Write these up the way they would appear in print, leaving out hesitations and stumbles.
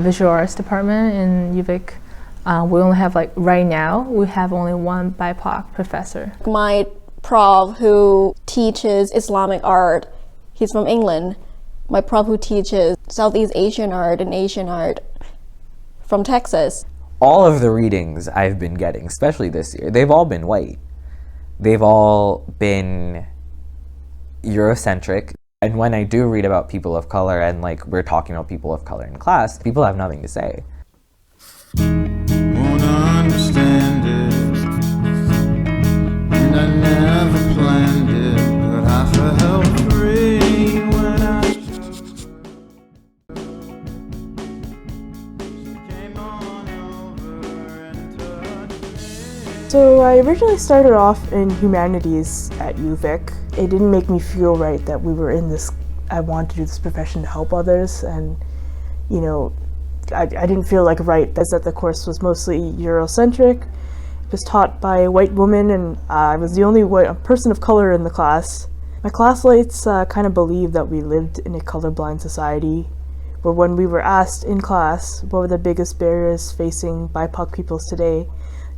visual arts department in UVic. We only have, like, right now, we have only one BIPOC professor. My prof who teaches Islamic art, he's from England. My prof who teaches Southeast Asian art and Asian art from Texas. All of the readings I've been getting, especially this year, they've all been white. They've all been Eurocentric. And when I do read about people of color and, like, we're talking about people of color in class, people have nothing to say. Won't understand it, and I never planned it, but I felt free when I came on over and touched me. So I originally started off in humanities at UVic. It didn't make me feel right that we were in this, I wanted to do this profession to help others, and, you know, I didn't feel like right as that the course was mostly Eurocentric. It was taught by a white woman, and I was the only person of color in the class. My classmates kind of believed that we lived in a colorblind society, but when we were asked in class what were the biggest barriers facing BIPOC peoples today,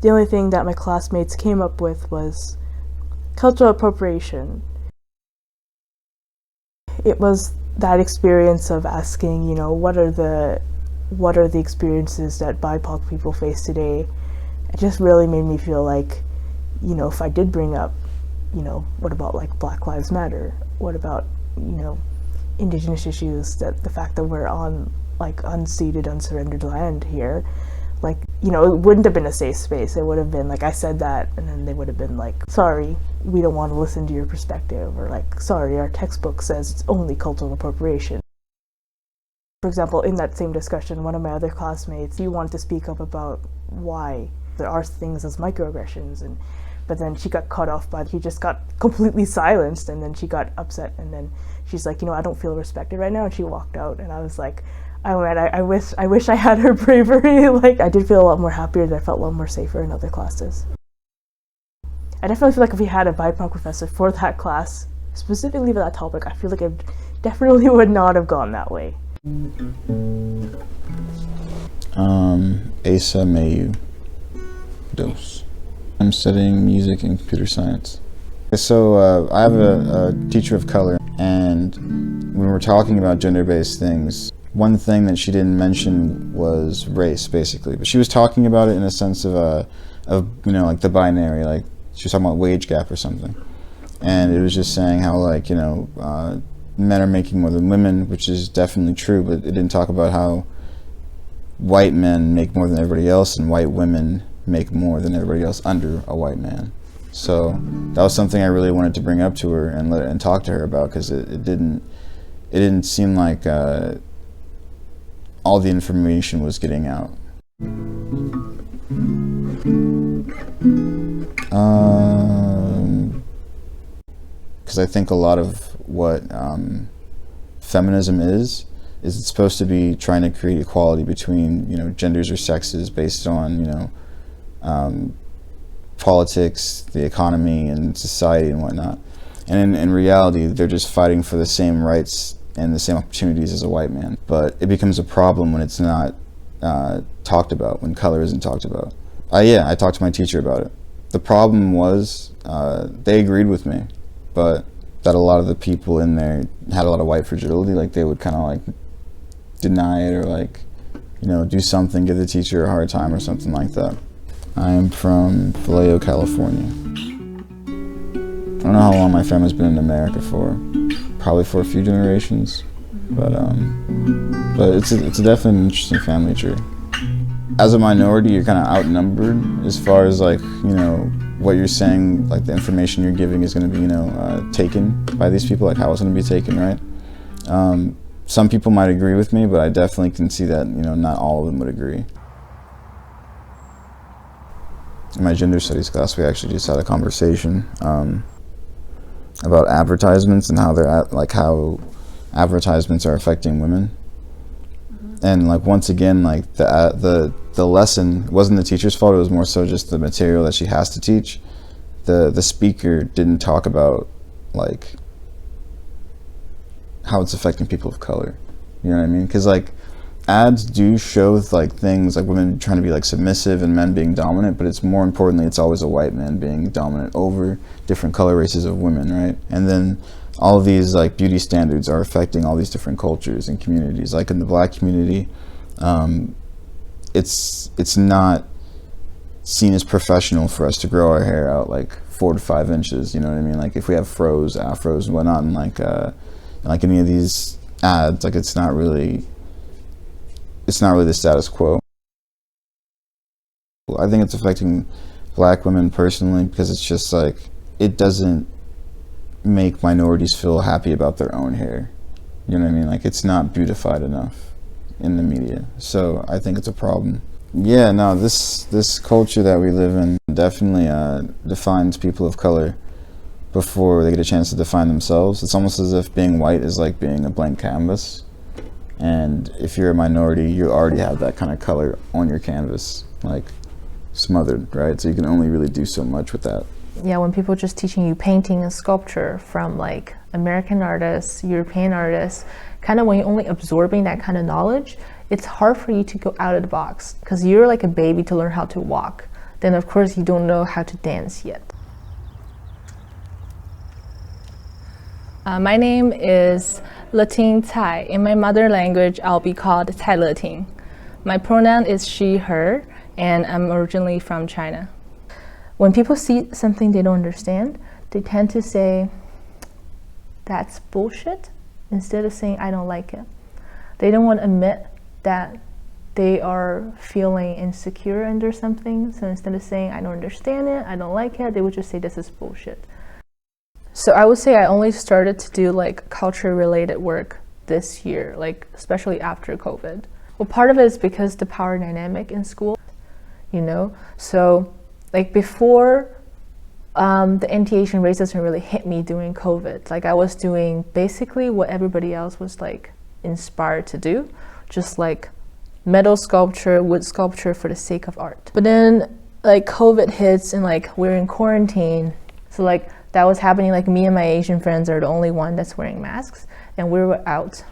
the only thing that my classmates came up with was cultural appropriation. It was that experience of asking, you know, what are the experiences that BIPOC people face today? It just really made me feel like, you know, if I did bring up, you know, what about, like, Black Lives Matter? What about, you know, Indigenous issues, that the fact that we're on, like, unceded, unsurrendered land here, like, you know, it wouldn't have been a safe space. It would have been like, I said that, and then they would have been like, sorry, we don't want to listen to your perspective, or like, sorry, our textbook says it's only cultural appropriation. For example, in that same discussion, one of my other classmates, he wanted to speak up about why there are things as microaggressions, but then she got cut off he just got completely silenced, and then she got upset, and then she's like, you know, I don't feel respected right now, and she walked out, and I was like, oh man, I wish I had her bravery. Like, I did feel a lot more happier, that I felt a lot more safer in other classes. I definitely feel like if we had a BIPOC professor for that class, specifically for that topic, I feel like it definitely would not have gone that way. Asa Mayu Dos. I'm studying music and computer science. So I have a teacher of color, and when we're talking about gender-based things, one thing that she didn't mention was race, basically. But she was talking about it in a sense of you know, like the binary, like she was talking about wage gap or something. And it was just saying how, like, you know, men are making more than women, which is definitely true, but it didn't talk about how white men make more than everybody else and white women make more than everybody else under a white man. So that was something I really wanted to bring up to her and talk to her about, because it didn't seem like all the information was getting out. Because I think a lot of what feminism is it's supposed to be trying to create equality between, you know, genders or sexes based on, you know, politics, the economy, and society and whatnot. And in reality, they're just fighting for the same rights and the same opportunities as a white man. But it becomes a problem when it's not talked about, when color isn't talked about. I talked to my teacher about it. The problem was they agreed with me, but that a lot of the people in there had a lot of white fragility. Like, they would kind of like deny it, or like, you know, do something, give the teacher a hard time or something like that. I am from Vallejo, California. I don't know how long my family's been in America for. Probably for a few generations, but it's definitely an interesting family tree. As a minority, you're kind of outnumbered as far as, like, you know, what you're saying, like the information you're giving is going to be, you know, taken by these people, like how it's going to be taken, right? Some people might agree with me, but I definitely can see that, you know, not all of them would agree. In my gender studies class, we actually just had a conversation about advertisements and how they're how advertisements are affecting women. And like, once again, like the lesson wasn't the teacher's fault. It was more so just the material that she has to teach. The speaker didn't talk about like how it's affecting people of color. You know what I mean? Because like, ads do show like things like women trying to be like submissive and men being dominant, but it's more importantly, it's always a white man being dominant over different color races of women, right? And then all of these like beauty standards are affecting all these different cultures and communities. Like in the Black community, it's not seen as professional for us to grow our hair out like 4 to 5 inches. You know what I mean? Like if we have afros and whatnot, and like any of these ads, like it's not really the status quo. I think it's affecting Black women personally because it's just like it doesn't make minorities feel happy about their own hair. You know what I mean? Like it's not beautified enough in the media. So I think it's a problem. Yeah, no, this culture that we live in definitely defines people of color before they get a chance to define themselves. It's almost as if being white is like being a blank canvas. And if you're a minority, you already have that kind of color on your canvas, like smothered, right? So you can only really do so much with that. Yeah, when people just teaching you painting and sculpture from like American artists, European artists, kind of when you're only absorbing that kind of knowledge, it's hard for you to go out of the box because you're like a baby to learn how to walk. Then of course you don't know how to dance yet. My name is Leting Cai. In my mother language, I'll be called Cai Leting. My pronoun is she, her, and I'm originally from China. When people see something they don't understand, they tend to say, that's bullshit, instead of saying, I don't like it. They don't want to admit that they are feeling insecure under something, so instead of saying, I don't understand it, I don't like it, they would just say, this is bullshit. So I would say I only started to do like culture-related work this year, like especially after COVID. Well, part of it is because the power dynamic in school, you know? So like before, the anti-Asian racism really hit me during COVID. Like I was doing basically what everybody else was like inspired to do, just like metal sculpture, wood sculpture for the sake of art. But then like COVID hits and like we're in quarantine. So like that was happening, like me and my Asian friends are the only one that's wearing masks, and we were out,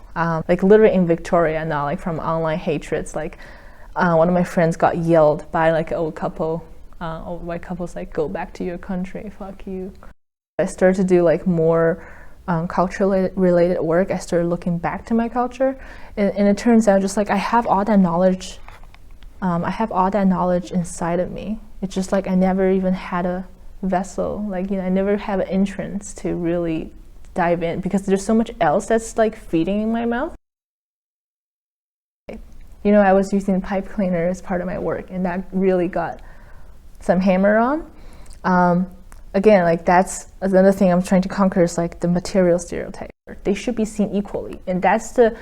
like literally in Victoria, not like from online hatreds. Like one of my friends got yelled by like an old couple, old white couples, like go back to your country, fuck you. I started to do like more culture related work. I started looking back to my culture, and it turns out just like I have all that knowledge. I have all that knowledge inside of me. It's just like I never even had a vessel, like, you know, I never have an entrance to really dive in because there's so much else that's like feeding in my mouth. You know, I was using pipe cleaner as part of my work, and that really got some hammer on. Again, like that's another thing I'm trying to conquer is like the material stereotype. They should be seen equally, and that's the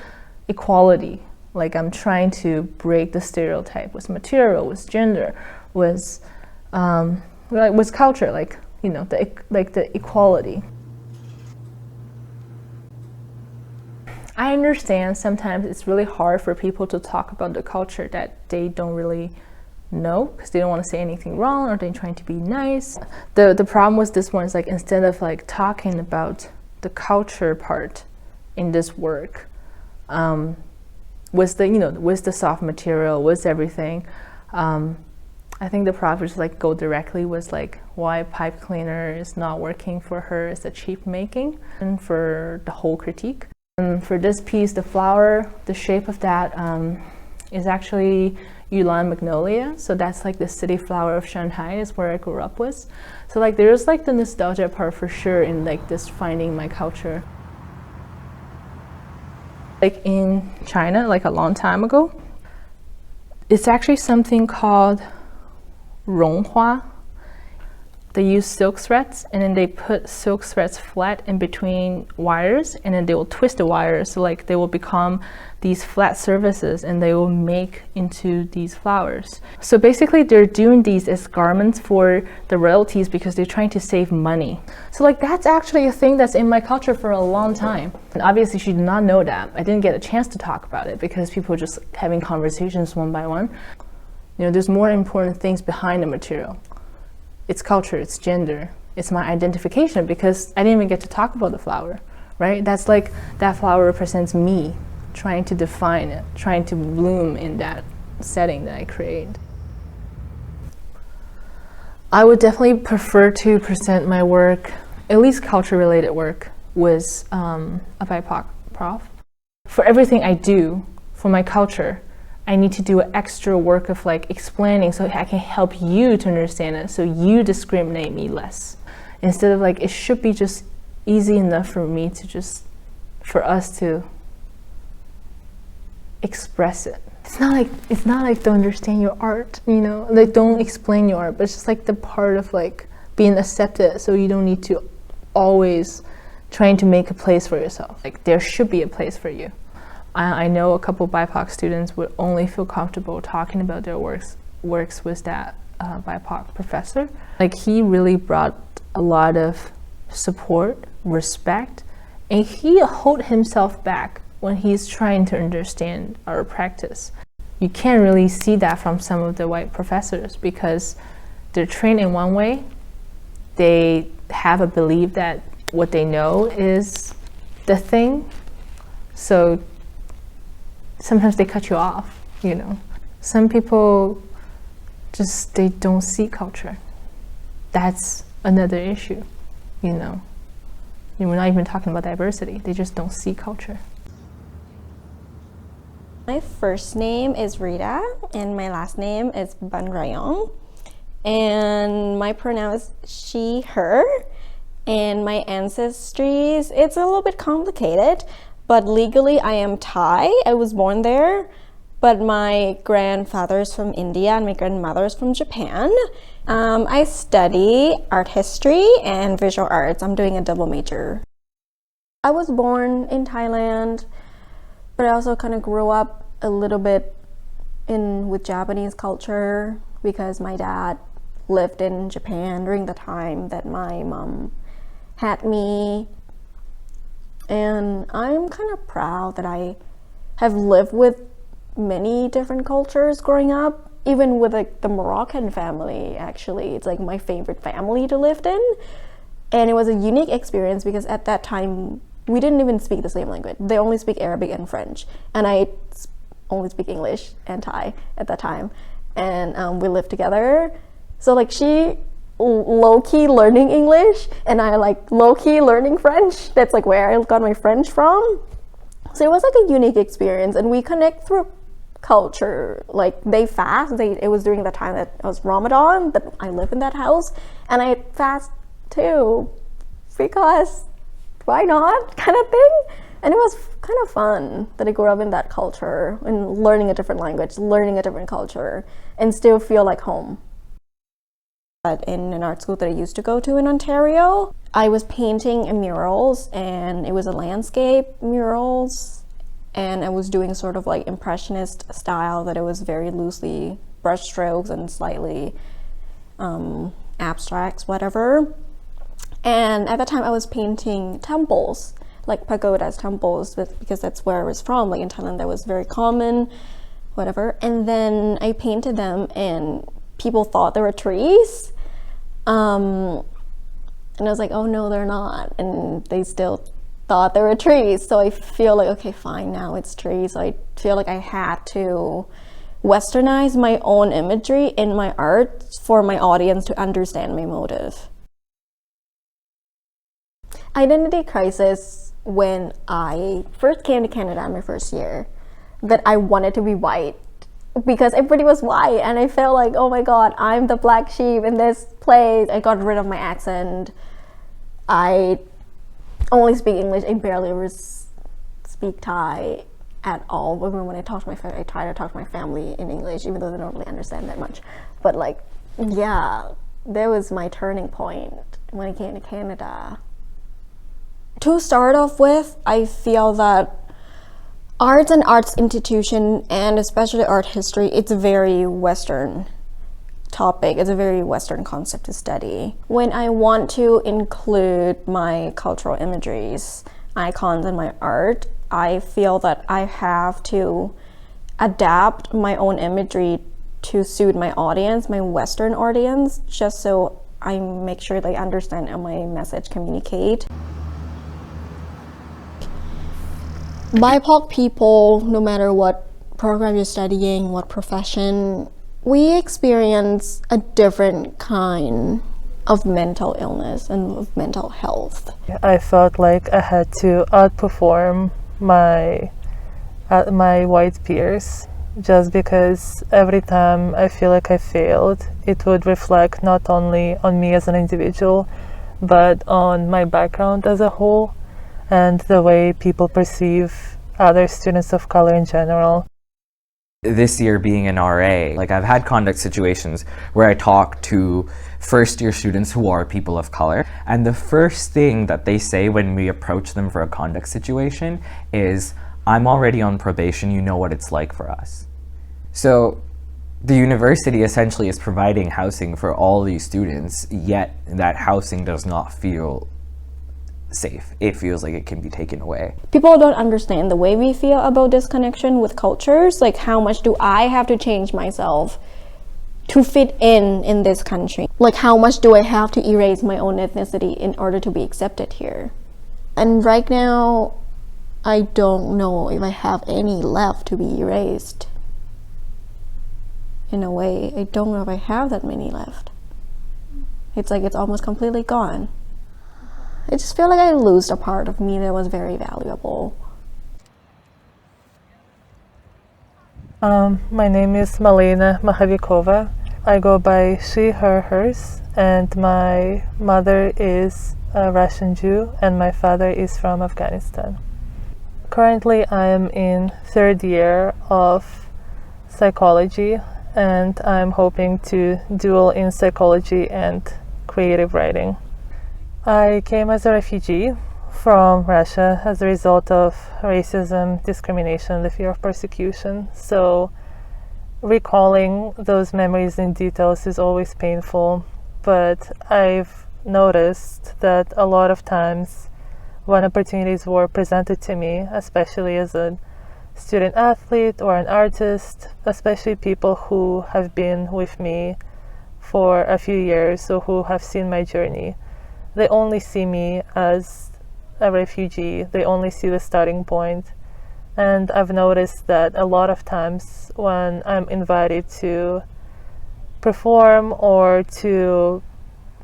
equality. Like I'm trying to break the stereotype with material, with gender, with culture, like, you know, the equality. I understand sometimes it's really hard for people to talk about the culture that they don't really know because they don't want to say anything wrong or they're trying to be nice. The problem with this one is like instead of like talking about the culture part in this work, with the, you know, with the soft material, with everything, I think the problem is like go directly with like why pipe cleaner is not working for her is a cheap making, and for the whole critique. And for this piece, the flower, the shape of that is actually Yulan magnolia. So that's like the city flower of Shanghai, is where I grew up with. So like there's like the nostalgia part for sure in like this finding my culture. Like in China, like a long time ago, it's actually something called 绒花. They use silk threads, and then they put silk threads flat in between wires, and then they will twist the wires, so like they will become these flat surfaces, and they will make into these flowers. So basically they're doing these as garments for the royalties because they're trying to save money. So like that's actually a thing that's in my culture for a long time. And obviously she did not know that. I didn't get a chance to talk about it because people were just having conversations one by one. You know, there's more important things behind the material. It's culture, it's gender, it's my identification, because I didn't even get to talk about the flower, right? That's like, that flower represents me, trying to define it, trying to bloom in that setting that I create. I would definitely prefer to present my work, at least culture-related work, with a BIPOC prof. For everything I do for my culture, I need to do extra work of like explaining so I can help you to understand it, so you discriminate me less. Instead of like, it should be just easy enough for me to just, for us to express it. It's not like don't understand your art, you know, like don't explain your art, but it's just like the part of like being accepted, so you don't need to always trying to make a place for yourself. Like there should be a place for you. I know a couple BIPOC students would only feel comfortable talking about their works with that BIPOC professor. Like he really brought a lot of support, respect, and he held himself back when he's trying to understand our practice. You can't really see that from some of the white professors because they're trained in one way. They have a belief that what they know is the thing. So sometimes they cut you off, you know. Some people just, they don't see culture. That's another issue, you know. We're not even talking about diversity. They just don't see culture. My first name is Rita, and my last name is Ban Rayong. And my pronoun is she, her. And my ancestries, it's a little bit complicated, but legally I am Thai. I was born there, but my grandfather's from India and my grandmother's from Japan. I study art history and visual arts. I'm doing a double major. I was born in Thailand, but I also kind of grew up a little bit with Japanese culture because my dad lived in Japan during the time that my mom had me. And I'm kind of proud that I have lived with many different cultures growing up, even with like the Moroccan family. Actually, it's like my favorite family to live in, and it was a unique experience because at that time we didn't even speak the same language. They only speak Arabic and French, and I only speak English and Thai at that time, and we lived together. So like she low-key learning English and I like low-key learning French. That's like where I got my French from. So it was like a unique experience, and we connect through culture. Like they fast, it was during the time that it was Ramadan that I live in that house, and I fast too because why not, kind of thing. And it was kind of fun that I grew up in that culture and learning a different language, learning a different culture, and still feel like home. But in an art school that I used to go to in Ontario, I was painting murals, and it was a landscape murals, and I was doing sort of like impressionist style that it was very loosely brush strokes and slightly abstracts, whatever. And at the time I was painting temples, like pagodas, temples, because that's where I was from. Like in Thailand that was very common, whatever. And then I painted them and people thought they were trees. And I was like, oh no, they're not. And they still thought they were trees. So I feel like, okay, fine, now it's trees. So I feel like I had to westernize my own imagery in my art for my audience to understand my motive. Identity crisis when I first came to Canada in my first year, that I wanted to be white because everybody was white, and I felt like, oh my god, I'm the black sheep in this place. I got rid of my accent. I only speak English. I barely ever speak Thai at all. When I talk to my family, I try to talk to my family in English, even though they don't really understand that much. But like, yeah, that was my turning point when I came to Canada. To start off with, I feel that arts and arts institution, and especially art history, it's a very Western topic. It's a very Western concept to study. When I want to include my cultural imageries, icons in my art, I feel that I have to adapt my own imagery to suit my audience, my Western audience, just so I make sure they understand how my message communicate. BIPOC people, no matter what program you're studying, what profession, we experience a different kind of mental illness and of mental health. I felt like I had to outperform my white peers, just because every time I feel like I failed, it would reflect not only on me as an individual, but on my background as a whole, and the way people perceive other students of color in general. This year being an RA, like I've had conduct situations where I talk to first year students who are people of color, and the first thing that they say when we approach them for a conduct situation is, "I'm already on probation, you know what it's like for us." So the university essentially is providing housing for all these students, yet that housing does not feel safe. It feels like it can be taken away. People don't understand the way we feel about this connection with cultures. Like, how much do I have to change myself to fit in this country? Like, how much do I have to erase my own ethnicity in order to be accepted here? And right now, I don't know if I have any left to be erased. In a way, I don't know if I have that many left. It's like it's almost completely gone. I just feel like I lost a part of me that was very valuable. My name is Malena Mahavikova. I go by she, her, hers, and my mother is a Russian Jew and my father is from Afghanistan. Currently, I am in third year of psychology, and I'm hoping to dual in psychology and creative writing. I came as a refugee from Russia as a result of racism, discrimination, the fear of persecution. So recalling those memories in details is always painful, but I've noticed that a lot of times when opportunities were presented to me, especially as a student athlete or an artist, especially people who have been with me for a few years or who have seen my journey, they only see me as a refugee. They only see the starting point. And I've noticed that a lot of times when I'm invited to perform or to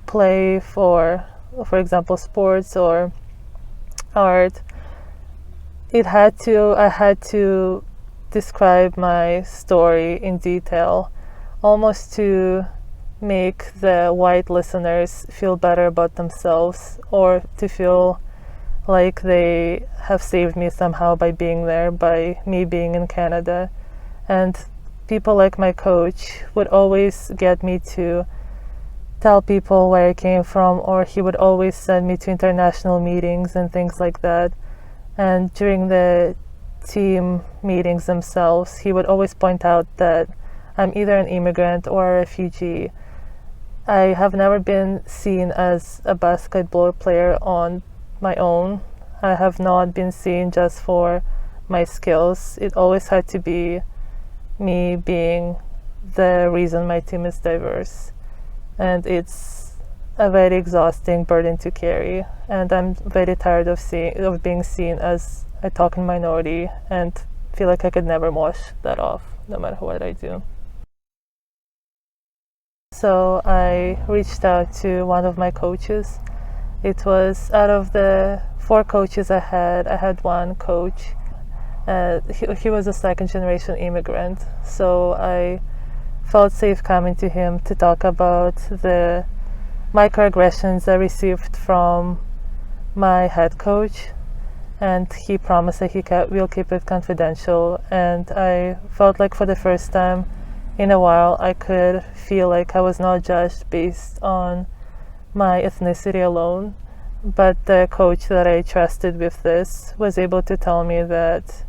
play for example, sports or art, I had to describe my story in detail, almost to make the white listeners feel better about themselves, or to feel like they have saved me somehow by being there, by me being in Canada. And people like my coach would always get me to tell people where I came from, or he would always send me to international meetings and things like that. And during the team meetings themselves, he would always point out that I'm either an immigrant or a refugee. I have never been seen as a basketball player on my own. I have not been seen just for my skills. It always had to be me being the reason my team is diverse. And it's a very exhausting burden to carry. And I'm very tired of being seen as a token minority, and feel like I could never wash that off, no matter what I do. So I reached out to one of my coaches. It was out of the 4 coaches I had one coach. He was a second generation immigrant, so I felt safe coming to him to talk about the microaggressions I received from my head coach, and he promised that he will keep it confidential. And I felt like for the first time in a while I could feel like I was not judged based on my ethnicity alone, but the coach that I trusted with this was able to tell me that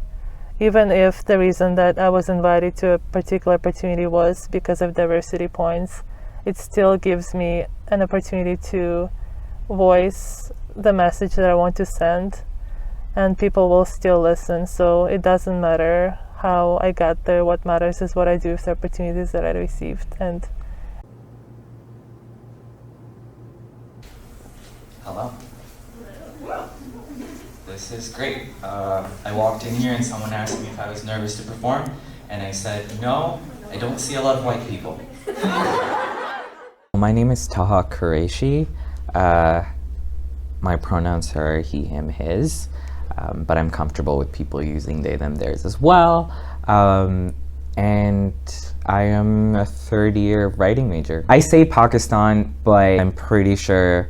even if the reason that I was invited to a particular opportunity was because of diversity points, it still gives me an opportunity to voice the message that I want to send, and people will still listen. So it doesn't matter how I got there. What matters is what I do with the opportunities that I received. And Hello. This is great. I walked in here and someone asked me if I was nervous to perform, and I said, no, I don't see a lot of white people. My name is Taha Qureshi. My pronouns are he, him, his, but I'm comfortable with people using they, them, theirs as well. And I am a third-year writing major. I say Pakistan, but I'm pretty sure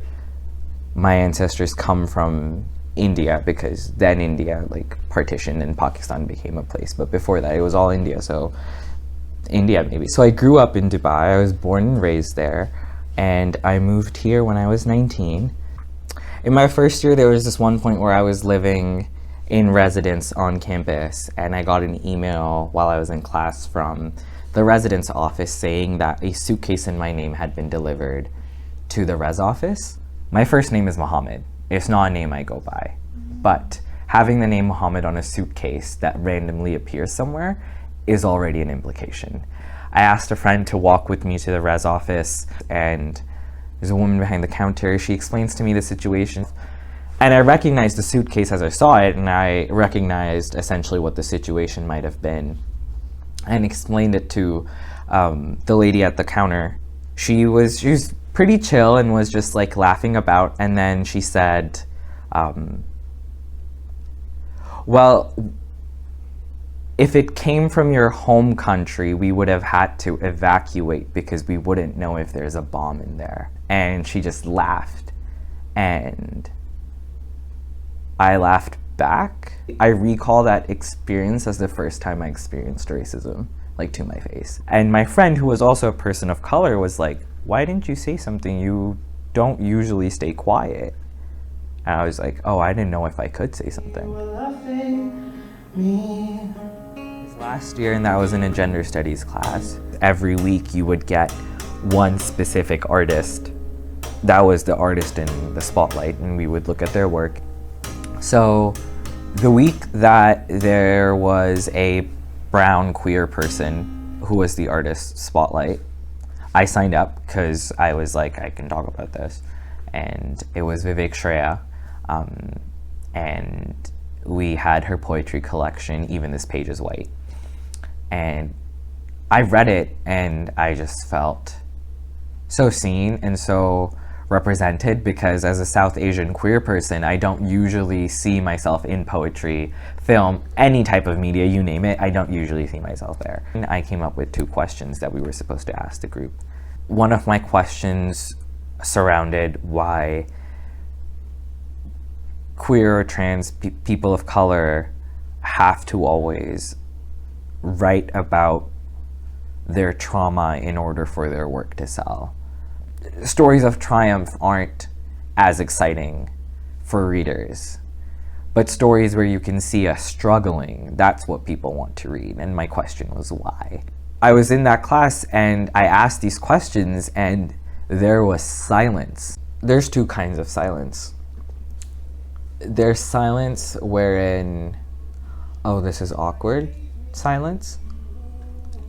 my ancestors come from India, because then India like partitioned and Pakistan became a place, but before that it was all India, so India maybe. So I grew up in Dubai. I was born and raised there, and I moved here when I was 19. In my first year, there was this one point where I was living in residence on campus, and I got an email while I was in class from the residence office saying that a suitcase in my name had been delivered to the res office. My first name is Mohammed. It's not a name I go by, but having the name Mohammed on a suitcase that randomly appears somewhere is already an implication. I asked a friend to walk with me to the res office, and there's a woman behind the counter. She explains to me the situation, and I recognized the suitcase as I saw it, and I recognized essentially what the situation might have been, and explained it to the lady at the counter. She was pretty chill and was just like laughing about, and then she said, well, if it came from your home country, we would have had to evacuate because we wouldn't know if there's a bomb in there. And she just laughed, and I laughed back. I recall that experience as the first time I experienced racism, like to my face. And my friend, who was also a person of color, was like, why didn't you say something? You don't usually stay quiet. And I was like, oh, I didn't know if I could say something. Last year, and that was in a gender studies class, every week you would get one specific artist. That was the artist in the spotlight, and we would look at their work. So the week that there was a brown queer person who was the artist spotlight, I signed up because I was like, I can talk about this. And it was Vivek Shreya. And we had her poetry collection, Even This Page is White. And I read it, and I just felt so seen and so represented, because as a South Asian queer person, I don't usually see myself in poetry, film, any type of media, you name it, I don't usually see myself there. And I came up with 2 questions that we were supposed to ask the group. One of my questions surrounded why queer or trans people of color have to always write about their trauma in order for their work to sell. Stories of triumph aren't as exciting for readers, but stories where you can see us struggling, that's what people want to read. And my question was why. I was in that class and I asked these questions, and there was silence. There's 2 kinds of silence. There's silence wherein, oh, this is awkward silence.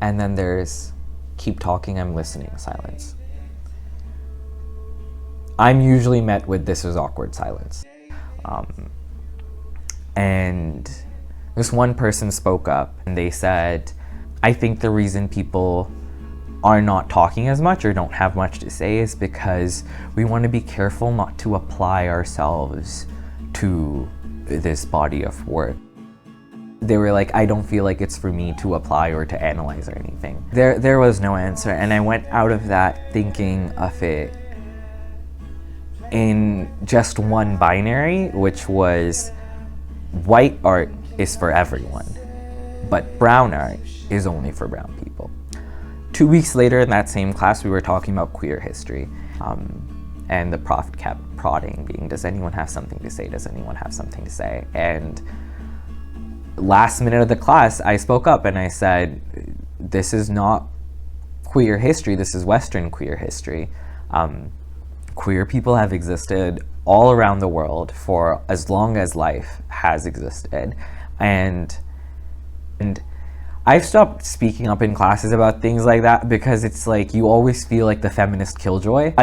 And then there's keep talking, I'm listening silence. I'm usually met with this is awkward silence. And this one person spoke up, and they said, I think the reason people are not talking as much or don't have much to say is because we want to be careful not to apply ourselves to this body of work. They were like, I don't feel like it's for me to apply or to analyze or anything. There was no answer, and I went out of that thinking of it in just one binary, which was white art is for everyone, but brown art is only for brown people. 2 weeks later in that same class, we were talking about queer history, and the prof kept prodding, being, does anyone have something to say? Does anyone have something to say? And last minute of the class, I spoke up and I said, this is not queer history, this is Western queer history. Queer people have existed all around the world for as long as life has existed. And I've stopped speaking up in classes about things like that because it's like you always feel like the feminist killjoy.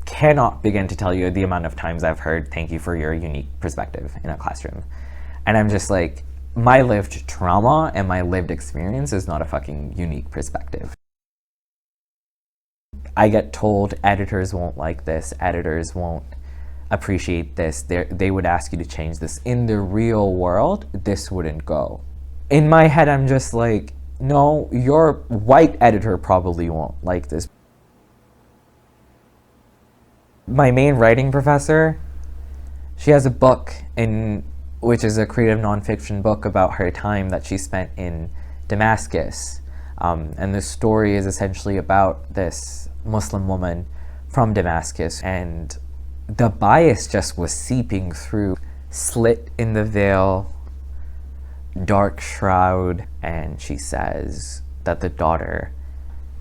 cannot begin to tell you the amount of times I've heard, "Thank you for your unique perspective" in a classroom. And I'm just like, my lived trauma and my lived experience is not a fucking unique perspective. I get told editors won't like this, editors won't appreciate this, they would ask you to change this. In the real world, this wouldn't go. In my head, I'm just like, no, your white editor probably won't like this. My main writing professor, she has a book which is a creative nonfiction book about her time that she spent in Damascus. And the story is essentially about this Muslim woman from Damascus, and the bias just was seeping through. Slit in the veil, dark shroud, and she says that the daughter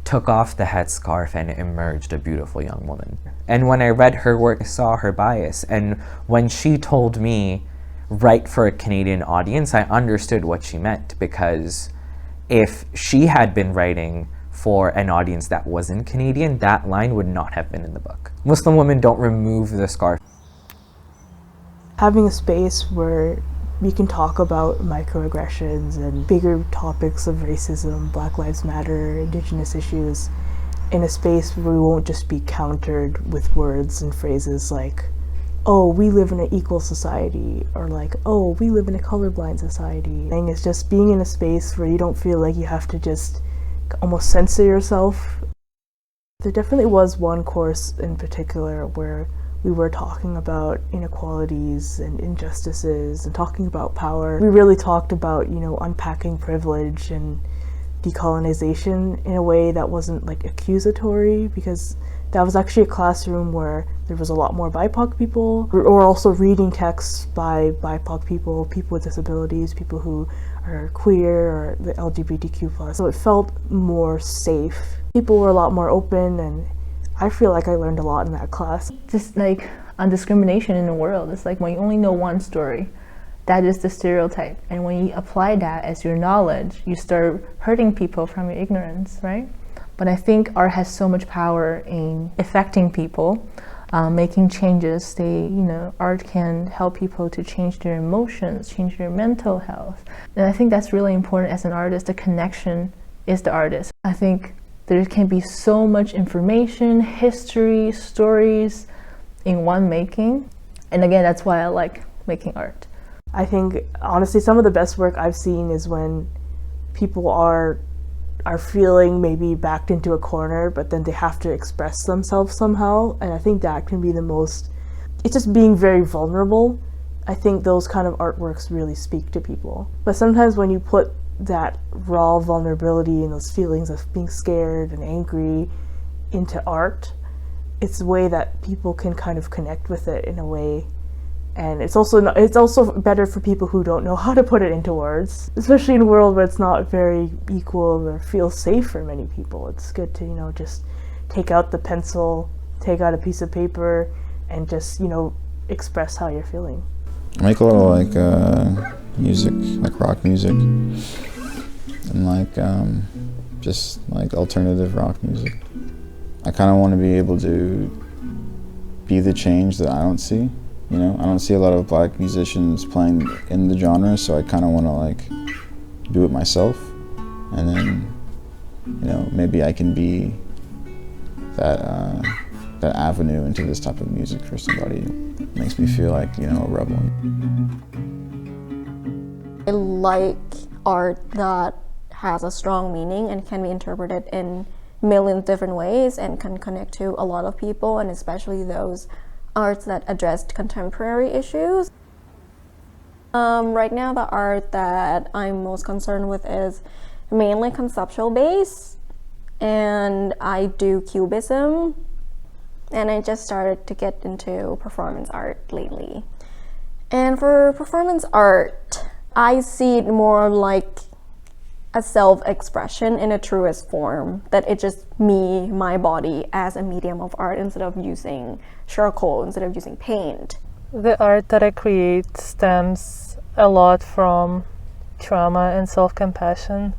took off the headscarf and emerged a beautiful young woman. And when I read her work, I saw her bias. And when she told me, write for a Canadian audience, I understood what she meant, because if she had been writing for an audience that wasn't Canadian, that line would not have been in the book. Muslim women don't remove the scarf. Having a space where we can talk about microaggressions and bigger topics of racism, Black Lives Matter, Indigenous issues, in a space where we won't just be countered with words and phrases like, oh, we live in an equal society, or like, oh, we live in a colorblind society. And it's just being in a space where you don't feel like you have to just almost censor yourself. There definitely was one course in particular where we were talking about inequalities and injustices and talking about power. We really talked about, unpacking privilege and decolonization in a way that wasn't like accusatory, because that was actually a classroom where there was a lot more BIPOC people, or also reading texts by BIPOC people, people with disabilities, people who are queer or the LGBTQ+. So it felt more safe. People were a lot more open, and I feel like I learned a lot in that class. Just like on discrimination in the world, it's like when you only know one story, that is the stereotype. And when you apply that as your knowledge, you start hurting people from your ignorance, right? But I think art has so much power in affecting people, making changes. Art can help people to change their emotions, change their mental health. And I think that's really important as an artist. The connection is the artist. I think there can be so much information, history, stories in one making. And again, that's why I like making art. I think, honestly, some of the best work I've seen is when people are feeling maybe backed into a corner, but then they have to express themselves somehow. And I think that can be the most, it's just being very vulnerable. I think those kind of artworks really speak to people. But sometimes when you put that raw vulnerability and those feelings of being scared and angry into art, it's a way that people can kind of connect with it in a way. And it's also better for people who don't know how to put it into words, especially in a world where it's not very equal or feels safe for many people. It's good to, just take out the pencil, take out a piece of paper, and just, express how you're feeling. I make a lot of music, like rock music, and just alternative rock music. I kind of want to be able to be the change that I don't see. I don't see a lot of Black musicians playing in the genre, so I kind of want to do it myself, and then maybe I can be that avenue into this type of music for somebody. It makes me feel like a rebel. I like art that has a strong meaning and can be interpreted in millions different ways and can connect to a lot of people, and especially those arts that addressed contemporary issues. Right now, the art that I'm most concerned with is mainly conceptual based, and I do cubism, and I just started to get into performance art lately. And for performance art, I see it more like a self-expression in a truest form, that it's just me, my body, as a medium of art instead of using charcoal, instead of using paint. The art that I create stems a lot from trauma and self-compassion.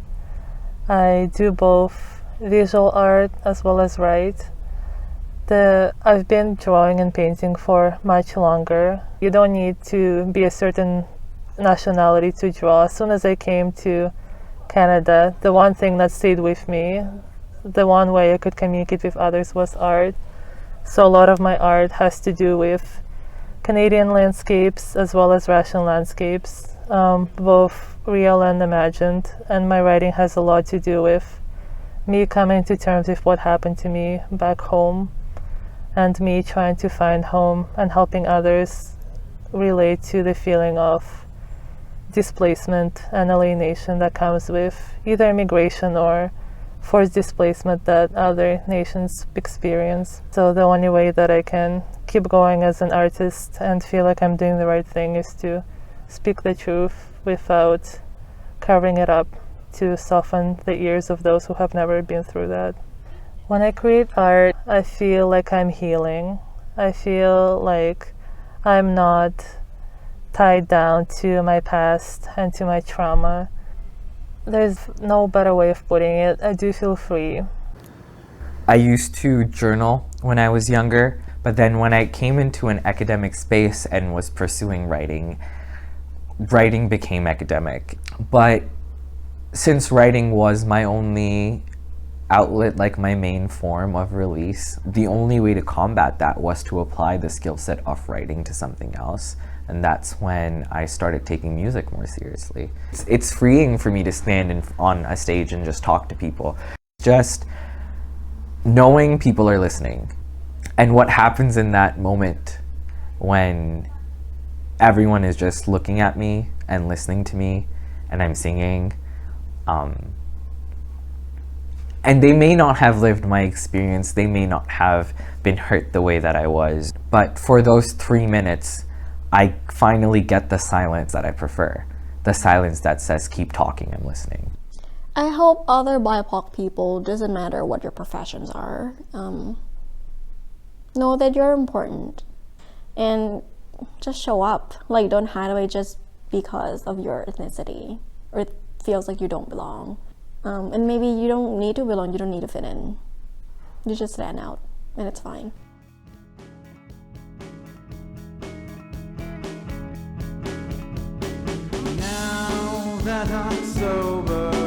I do both visual art as well as write. I've been drawing and painting for much longer. You don't need to be a certain nationality to draw. As soon as I came to Canada, the one thing that stayed with me, the one way I could communicate with others, was art. So a lot of my art has to do with Canadian landscapes as well as Russian landscapes, both real and imagined. And my writing has a lot to do with me coming to terms with what happened to me back home, and me trying to find home and helping others relate to the feeling of displacement and alienation that comes with either immigration or forced displacement that other nations experience. So the only way that I can keep going as an artist and feel like I'm doing the right thing is to speak the truth without covering it up, to soften the ears of those who have never been through that. When I create art, I feel like I'm healing. I feel like I'm not tied down to my past and to my trauma. There's no better way of putting it. I do feel free. I used to journal when I was younger, but then when I came into an academic space and was pursuing writing, writing became academic. But since writing was my only outlet, like my main form of release, the only way to combat that was to apply the skill set of writing to something else. And that's when I started taking music more seriously. It's freeing for me to stand on a stage and just talk to people. Just knowing people are listening. And what happens in that moment when everyone is just looking at me and listening to me and I'm singing. And they may not have lived my experience, they may not have been hurt the way that I was, but for those 3 minutes, I finally get the silence that I prefer. The silence that says, keep talking, I'm listening. I hope other BIPOC people, doesn't matter what your professions are, know that you're important and just show up. Like, don't hide away just because of your ethnicity or it feels like you don't belong. And maybe you don't need to belong, you don't need to fit in. You just stand out and it's fine. Now that I'm sober,